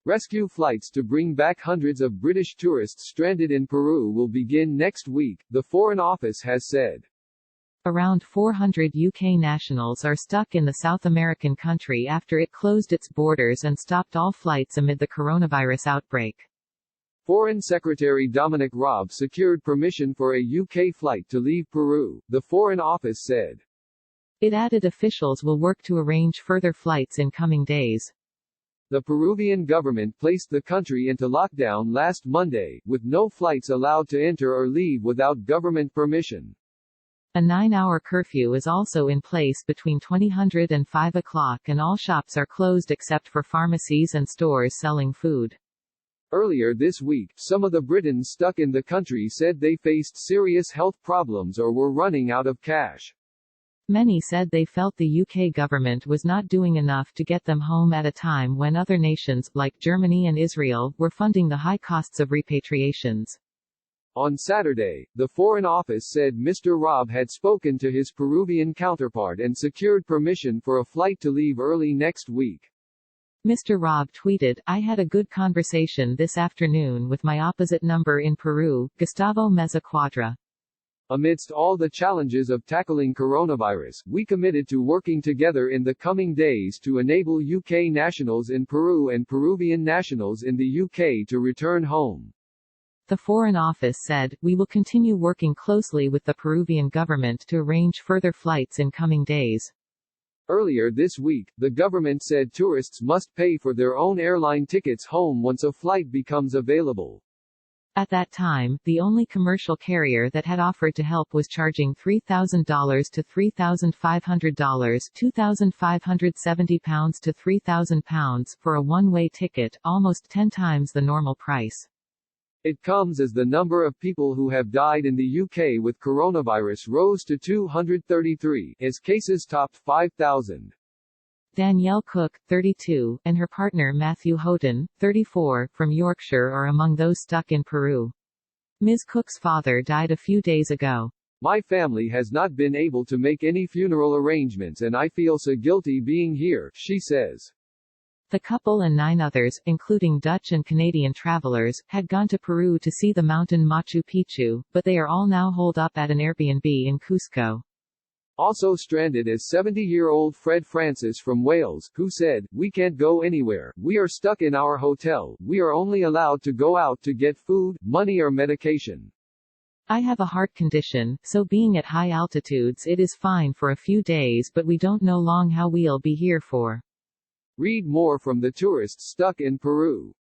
Rescue flights to bring back hundreds of British tourists stranded in Peru will begin next week, the Foreign Office has said. Around 400 UK nationals are stuck in the South American country after it closed its borders and stopped all flights amid the coronavirus outbreak. Foreign Secretary Dominic Raab secured permission for a UK flight to leave Peru, the Foreign Office said. It added officials will work to arrange further flights in coming days. The Peruvian government placed the country into lockdown last Monday, with no flights allowed to enter or leave without government permission. A 9-hour curfew is also in place between 2000 and 5 o'clock, and all shops are closed except for pharmacies and stores selling food. Earlier this week, some of the Britons stuck in the country said they faced serious health problems or were running out of cash. Many said they felt the UK government was not doing enough to get them home at a time when other nations, like Germany and Israel, were funding the high costs of repatriations. On Saturday, the Foreign Office said Mr. Raab had spoken to his Peruvian counterpart and secured permission for a flight to leave early next week. Mr. Raab tweeted, "I had a good conversation this afternoon with my opposite number in Peru, Gustavo Meza Quadra. Amidst all the challenges of tackling coronavirus, we committed to working together in the coming days to enable UK nationals in Peru and Peruvian nationals in the UK to return home." The Foreign Office said, "We will continue working closely with the Peruvian government to arrange further flights in coming days." Earlier this week, the government said tourists must pay for their own airline tickets home once a flight becomes available. At that time, the only commercial carrier that had offered to help was charging $3,000 to $3,500, £2,570 to £3,000 for a one-way ticket, almost 10 times the normal price. It comes as the number of people who have died in the UK with coronavirus rose to 233, as cases topped 5,000. Danielle Cook, 32, and her partner Matthew Houghton, 34, from Yorkshire are among those stuck in Peru. Ms. Cook's father died a few days ago. "My family has not been able to make any funeral arrangements and I feel so guilty being here," she says. The couple and 9 others, including Dutch and Canadian travelers, had gone to Peru to see the mountain Machu Picchu, but they are all now holed up at an Airbnb in Cusco. Also stranded is 70-year-old Fred Francis from Wales, who said, "We can't go anywhere, we are stuck in our hotel, we are only allowed to go out to get food, money or medication. I have a heart condition, so being at high altitudes it is fine for a few days but we don't know long how we'll be here for." Read more from the tourists stuck in Peru.